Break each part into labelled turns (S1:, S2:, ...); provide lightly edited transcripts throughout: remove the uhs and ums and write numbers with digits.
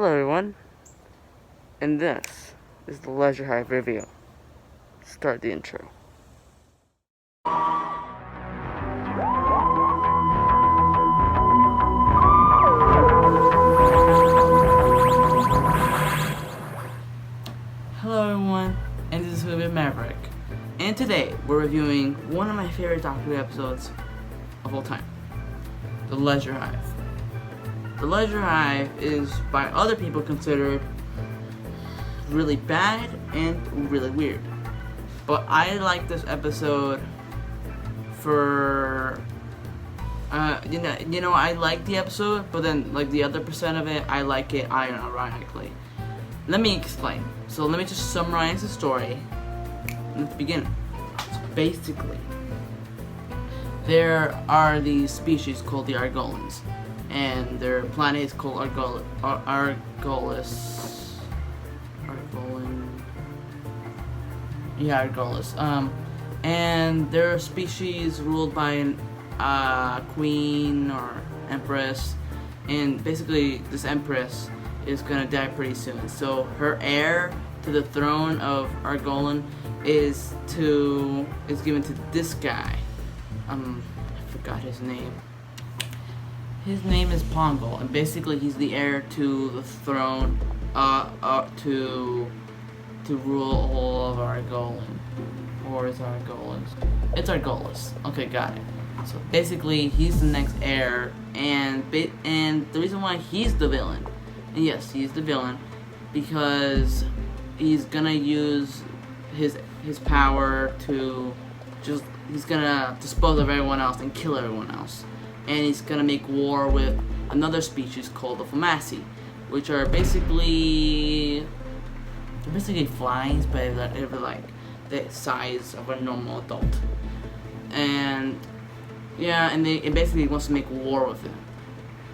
S1: Hello everyone, and this is the Leisure Hive review. Start the intro. Hello everyone, and this is Mii Maverick, and today we're reviewing one of my favorite Doctor Who episodes of all time, the Leisure Hive. The Leisure Hive is by other people considered really bad and really weird. But I like this episode for I like the episode, but then like the other percent of it, I like it unironically. Let me explain. So let me just summarize the story at the beginning. So basically, there are these species called the Argolans, and their planet is called Argolis. And they're a species ruled by a queen or empress, and basically this empress is gonna die pretty soon. So her heir to the throne of Argolan is given to this guy. I forgot his name. His name is Pongal, and basically he's the heir to the throne to rule all of Argolan. Or is Argolans? It's Argolis. Okay, got it. So basically he's the next heir, and the reason why he's the villain, and yes, he's the villain, because he's gonna use his power to he's gonna dispose of everyone else and kill everyone else. And he's gonna make war with another species called the Fomasi, which are basically flies, but they're like the size of a normal adult. And yeah, and basically wants to make war with him.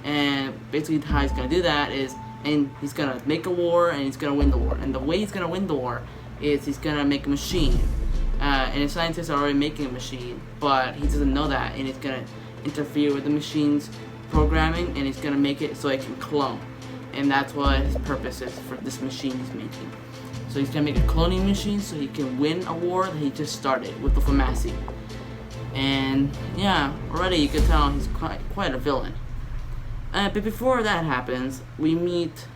S1: And basically how he's gonna do that is, and he's gonna make a war, and he's gonna win the war. And the way he's gonna win the war is he's gonna make a machine. And the scientists are already making a machine, but he doesn't know that, and he's gonna interfere with the machine's programming, and he's gonna make it so it can clone. And that's what his purpose is for this machine he's making. So he's gonna make a cloning machine so he can win a war that he just started with the Fomasi. And yeah, already you can tell he's quite a villain. But before that happens, we meet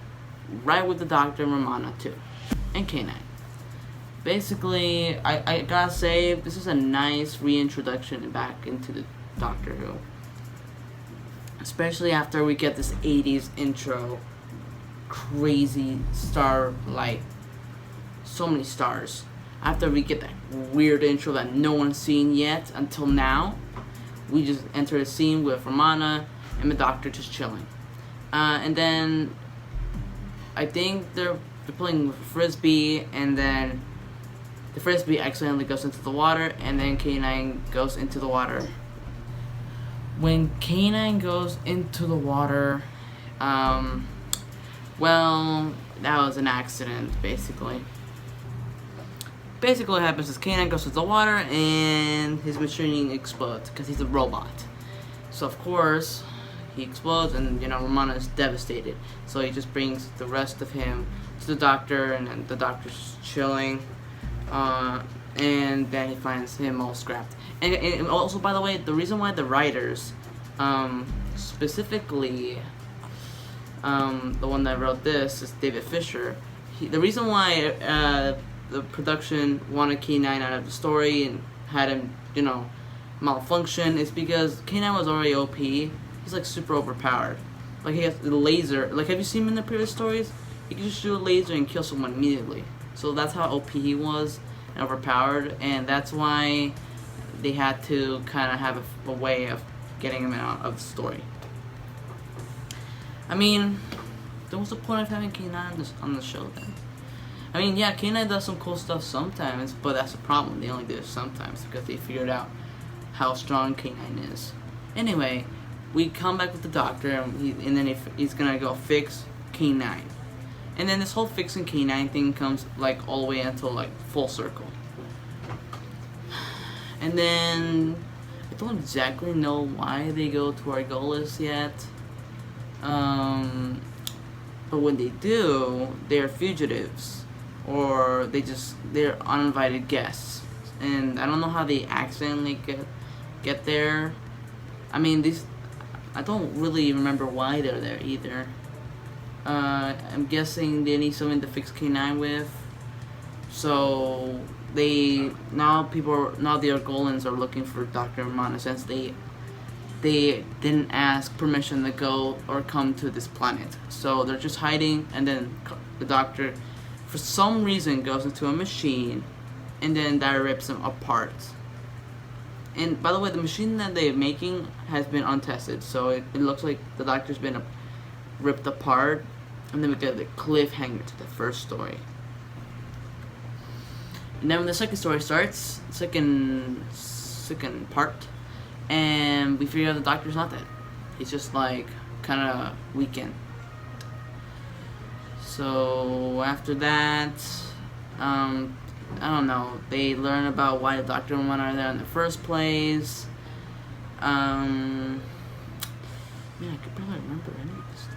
S1: right with the Doctor and Romana too, and K9. Basically, I gotta say, this is a nice reintroduction back into the Doctor Who. Especially after we get this 80s intro, crazy starlight, so many stars. After we get that weird intro that no one's seen yet until now, we just enter a scene with Romana and the Doctor just chilling. And then I think they're playing with a frisbee, and then the frisbee accidentally goes into the water, and then K9 goes into the water. When K9 goes into the water, well, that was an accident, basically. Basically what happens is K9 goes into the water, and his machining explodes, because he's a robot. So of course, he explodes, and Romana is devastated. So he just brings the rest of him to the Doctor, and then the Doctor's just chilling. And then he finds him all scrapped. And also, by the way, the reason why the writers, specifically the one that wrote this is David Fisher. The reason why the production wanted K9 out of the story and had him, malfunction is because K9 was already OP. He's like super overpowered. Like, he has the laser. Like, have you seen him in the previous stories? He can just shoot a laser and kill someone immediately. So that's how OP he was and overpowered, and that's why they had to kind of have a way of getting him out of the story. I mean, what's the point of having K9 on the show then? I mean, yeah, K9 does some cool stuff sometimes, but that's the problem. They only do it sometimes because they figured out how strong K9 is. Anyway, we come back with the Doctor, and then he's gonna go fix K9. And then this whole fixing K9 thing comes like all the way until like full circle. And then I don't exactly know why they go to Argolis yet. But when they do, they're fugitives, or they're uninvited guests, and I don't know how they accidentally get there. I mean, I don't really remember why they're there either. I'm guessing they need something to fix K9 with. So now the Argolans are looking for Dr. Romana, since they didn't ask permission to go or come to this planet. So they're just hiding, and then the doctor, for some reason, goes into a machine, and then that rips them apart. And by the way, the machine that they're making has been untested, so it looks like the doctor's been ripped apart, and then we get the cliffhanger to the first story. And then when the second story starts, second part, and we figure out the doctor's not dead. He's just like kind of weakened. So after that, I don't know. They learn about why the Doctor and One are there in the first place. Man, I could probably remember any of this stuff.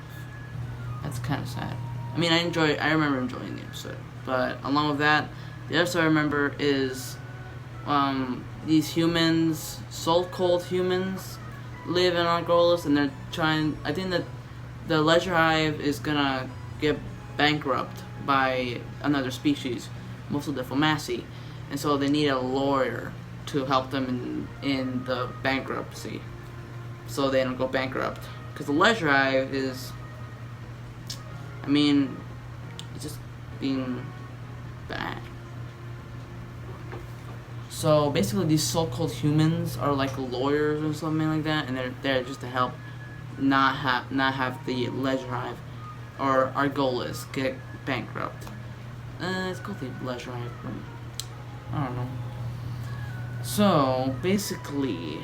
S1: That's kind of sad. I mean, I remember enjoying the episode, but along with that, the other story I remember is these humans, so-called humans, live in Argolis, and they're trying. I think that the Leisure Hive is gonna get bankrupt by another species, mostly the Fomassi, and so they need a lawyer to help them in the bankruptcy, so they don't go bankrupt. Because the Leisure Hive is, I mean, it's just being bad. So basically, these so-called humans are like lawyers or something like that, and they're there just to help not have the Leisure Hive or Argolis get bankrupt. It's called the Leisure Hive. I don't know. So basically,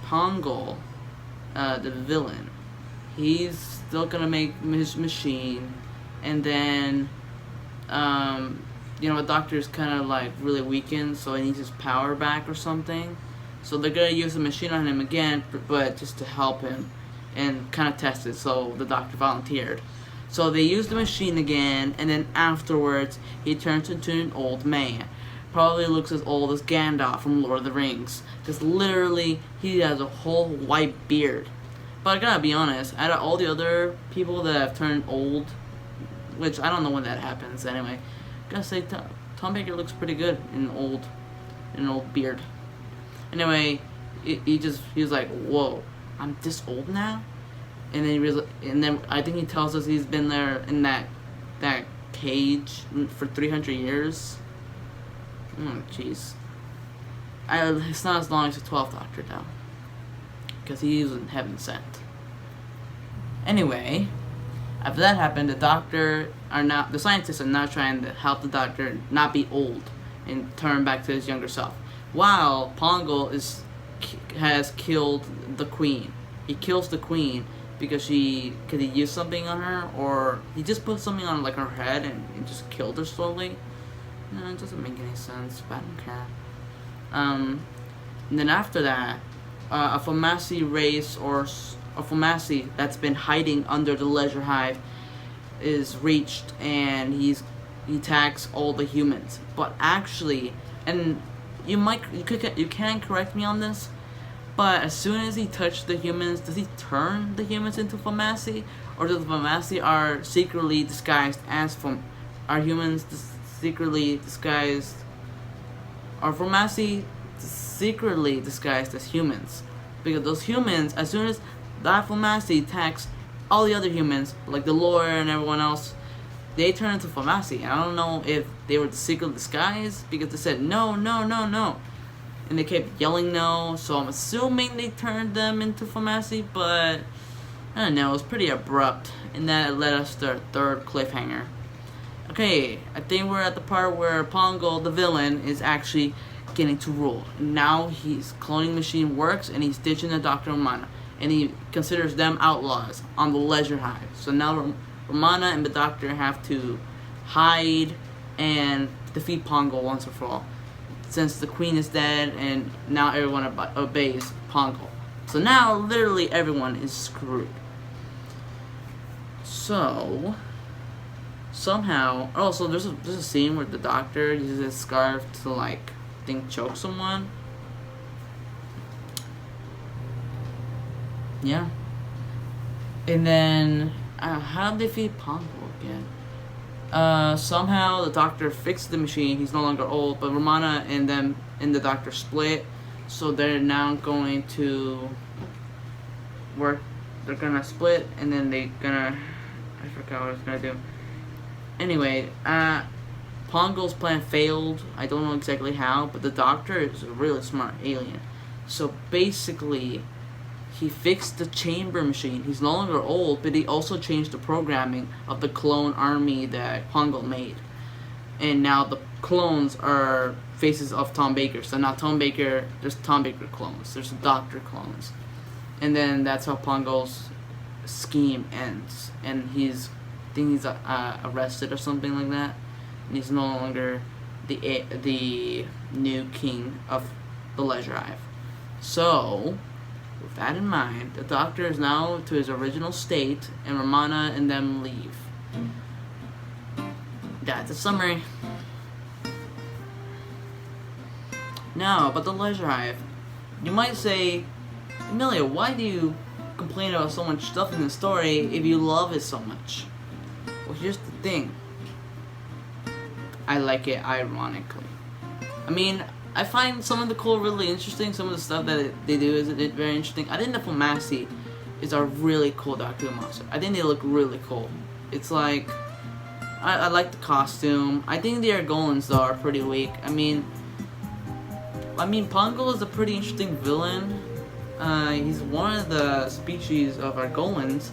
S1: Pongal, the villain, he's still gonna make his machine, and then the doctor's kind of like really weakened, so he needs his power back or something. So they're gonna use the machine on him again, but just to help him and kind of test it. So the doctor volunteered. So they use the machine again, and then afterwards he turns into an old man. Probably looks as old as Gandalf from Lord of the Rings, because literally he has a whole white beard. But I gotta be honest, out of all the other people that have turned old, which I don't know when that happens anyway, I gotta say Tom Baker looks pretty good in an old beard. Anyway, he was like, whoa, I'm this old now? And then I think he tells us he's been there in that cage for 300 years. Oh, jeez. It's not as long as the 12th Doctor, though, because he was in heaven sent. Anyway, after that happened, the scientists are now trying to help the Doctor not be old and turn back to his younger self. While Pongal has killed the Queen. He kills the Queen because he used something on her, or he just put something on like her head and just killed her slowly. No, it doesn't make any sense, but I don't care. And then after that, a Fomassi race, or a Fomassi that's been hiding under the Leisure Hive, is reached, and he attacks all the humans. But actually, and you can correct me on this, but as soon as he touched the humans, does he turn the humans into Fomassi, or do the Fomassi are secretly disguised as are humans secretly disguised? Are Fomassi secretly disguised as humans? Because those humans, as soon as that Fomassi attacks all the other humans, like the lawyer and everyone else, they turn into Fomassi. And I don't know if they were secretly disguised, because they said no, no, no, no, and they kept yelling no, so I'm assuming they turned them into Fomassi, but I don't know, it was pretty abrupt, and that led us to our third cliffhanger. Okay, I think we're at the part where Pongal, the villain, is actually getting to rule. Now his cloning machine works, and he's ditching the Dr. Romana, and he considers them outlaws on the Leisure Hive. So now Romana and the Doctor have to hide and defeat Pongal once and for all, since the Queen is dead, and now everyone obeys Pongal. So now literally everyone is screwed. So somehow, also there's a scene where the doctor uses his scarf to like I think choke someone. Yeah. And then how did they defeat Pongo again? Somehow the doctor fixed the machine. He's no longer old, but Romana and them and the doctor split, so they're now going to work. They're gonna split, and then I forgot what I was gonna do. Anyway, Pongo's plan failed. I don't know exactly how, but the doctor is a really smart alien. So basically, he fixed the chamber machine. He's no longer old, but he also changed the programming of the clone army that Pongo made. And now the clones are faces of Tom Baker. So now there's Tom Baker clones. There's Doctor clones. And then that's how Pongo's scheme ends. And I think he's arrested or something like that. And he's no longer the new king of the Leisure Hive. So with that in mind, the doctor is now to his original state, and Romana and them leave. That's a summary. Now, about the Leisure Hive. You might say, Amelia, why do you complain about so much stuff in the story if you love it so much? Well, here's the thing. I like it ironically. I mean, I find some of the core really interesting. Some of the stuff that they do is very interesting. I think the Fomasi is a really cool Doctor Who monster. I think they look really cool. It's like, I like the costume. I think the Argolans though are pretty weak. I mean, Pongo is a pretty interesting villain. He's one of the species of Argolans,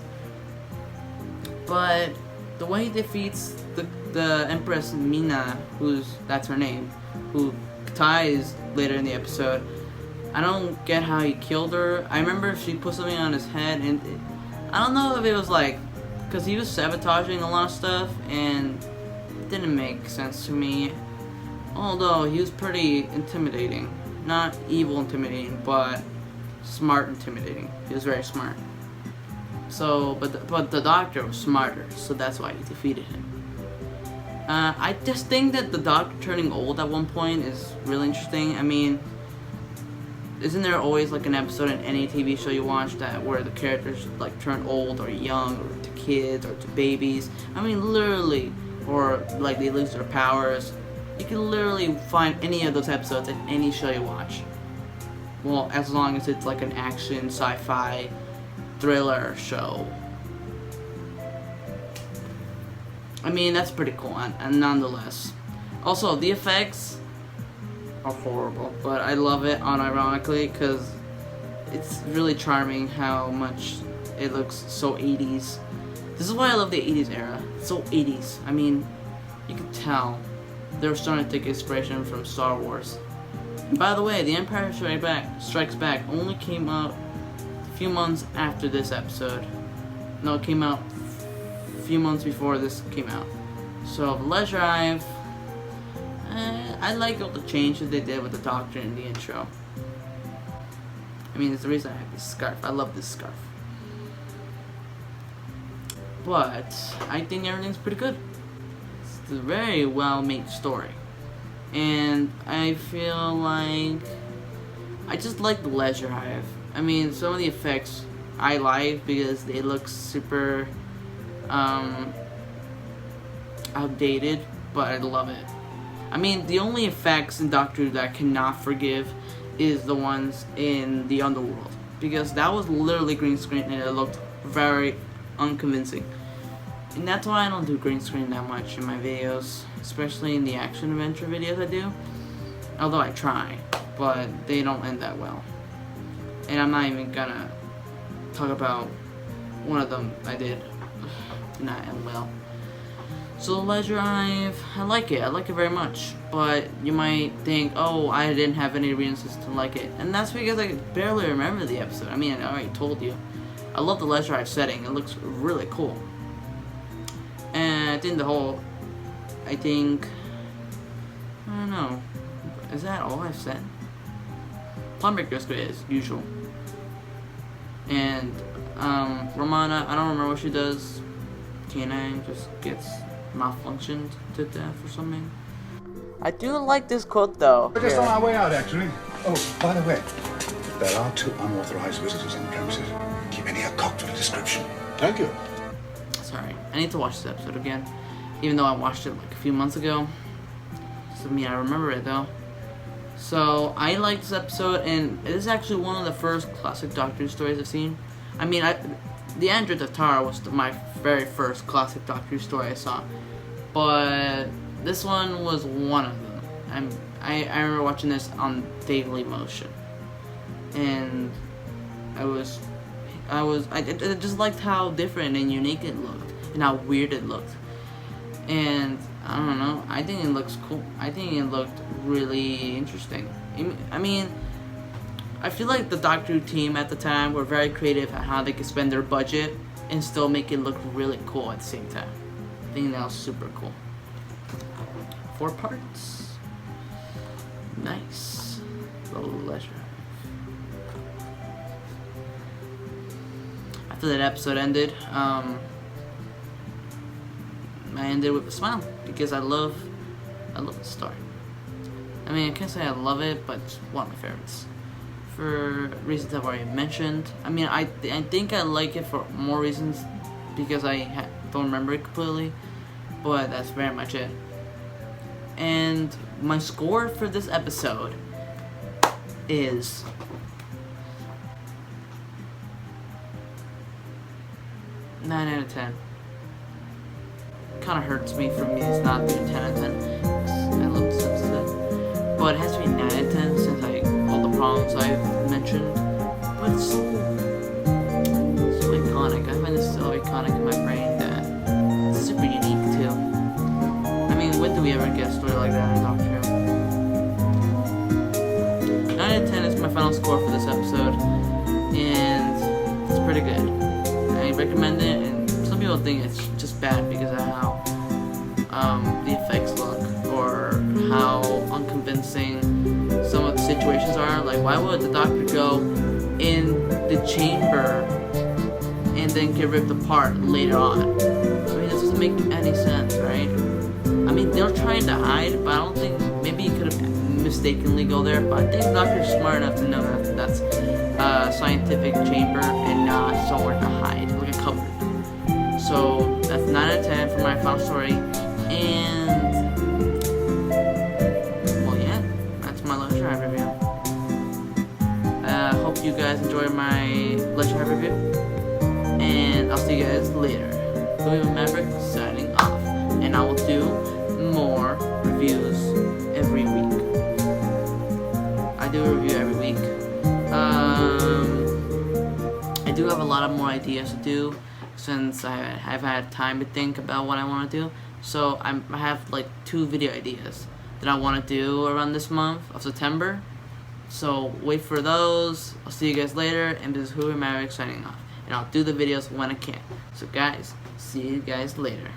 S1: but the way he defeats the Empress Mina, that's her name, who ties later in the episode, I don't get how he killed her. I remember she put something on his head, and I don't know if it was like because he was sabotaging a lot of stuff, and it didn't make sense to me. Although he was pretty intimidating, not evil intimidating, but smart intimidating. He was very smart. So, but the doctor was smarter, so that's why he defeated him. I just think that the doctor turning old at one point is really interesting. I mean, isn't there always like an episode in any TV show you watch where the characters like turn old or young, or to kids or to babies? I mean, literally, or like they lose their powers. You can literally find any of those episodes in any show you watch. Well, as long as it's like an action, sci-fi, thriller show. I mean, that's pretty cool, and nonetheless. Also, the effects are horrible, but I love it unironically because it's really charming how much it looks so 80s. This is why I love the 80s era. It's so 80s. I mean, you can tell they were starting to take inspiration from Star Wars. And by the way, The Empire Strikes Back only came out a few months after this episode. No, it came out a few months before this came out. So, Leisure Hive, I like all the changes they did with the Doctor in the intro. I mean, it's the reason I have this scarf. I love this scarf. But I think everything's pretty good. It's a very well-made story. And I feel like I just like the Leisure Hive. I mean, some of the effects I like because they look super outdated, but I love it. I mean, the only effects in Doctor Who that I cannot forgive is the ones in the Underworld, because that was literally green screen and it looked very unconvincing. And that's why I don't do green screen that much in my videos, especially in the action adventure videos I do. Although I try, but they don't end that well. And I'm not even gonna talk about one of them I did not end well. So the Leisure Hive, I like it very much. But you might think, oh, I didn't have any reasons to like it. And that's because I barely remember the episode. I mean, I already told you. I love the Leisure Hive setting, it looks really cool. And I think I don't know, is that all I've said? Tom Baker is great as usual. And Romana, I don't remember what she does. canine just gets malfunctioned to death or something. I do like this quote though.
S2: We're just on our way out, actually. Oh, by the way, there are 2 unauthorized visitors on the premises. Keep any a cock for the description. Thank you.
S1: Sorry, I need to watch this episode again, even though I watched it like a few months ago. So I remember it though. So I like this episode, and it is actually one of the first classic Doctor Who stories I've seen. I mean, the Android of Tara was my very first classic Doctor Who story I saw, but this one was one of them. I remember watching this on Daily Motion, and I just liked how different and unique it looked, and how weird it looked. And I don't know, I think it looks cool. I think it looked really interesting. I mean, I feel like the Doctor Who team at the time were very creative at how they could spend their budget and still make it look really cool at the same time. I think that was super cool. 4 parts. Nice. The Leisure Hive. After that episode ended, I ended with a smile because I love the story. I mean, I can't say I love it, but it's one of my favorites for reasons I've already mentioned. I mean, I think I like it for more reasons because I don't remember it completely, but that's very much it. And my score for this episode is 9 out of 10. Kind of hurts me for me it's not being 10 out of 10. I love this episode, but it has to be 9 out of 10 since all the problems I've mentioned. But it's so iconic. I find this so iconic in my brain that it's super unique too. I mean, when do we ever get a story like that in Doctor Who? 9 out of 10 is my final score for this episode, and it's pretty good. I recommend it, and some people think it's just bad because of how the effects look, or how unconvincing some of the situations are. Like, why would the Doctor go in the chamber and then get ripped apart later on? I mean, this doesn't make any sense, right? I mean, they're trying to hide, but I don't think, maybe he could have mistakenly go there, but I think the Doctor's smart enough to know that that's a scientific chamber and not somewhere to hide, like a cupboard. So that's 9 out of 10 for my final story, and well, yeah, that's my Leisure Hive review. Hope you guys enjoy my Leisure Hive review, and I'll see you guys later. Mii Maverick signing off, and I will do more reviews every week. I do a review every week. I do have a lot of more ideas to do since I've had time to think about what I want to do. So I have like 2 video ideas that I want to do around this month of September. So wait for those. I'll see you guys later, and this is Mii Maverick signing off. And I'll do the videos when I can. So guys, see you guys later.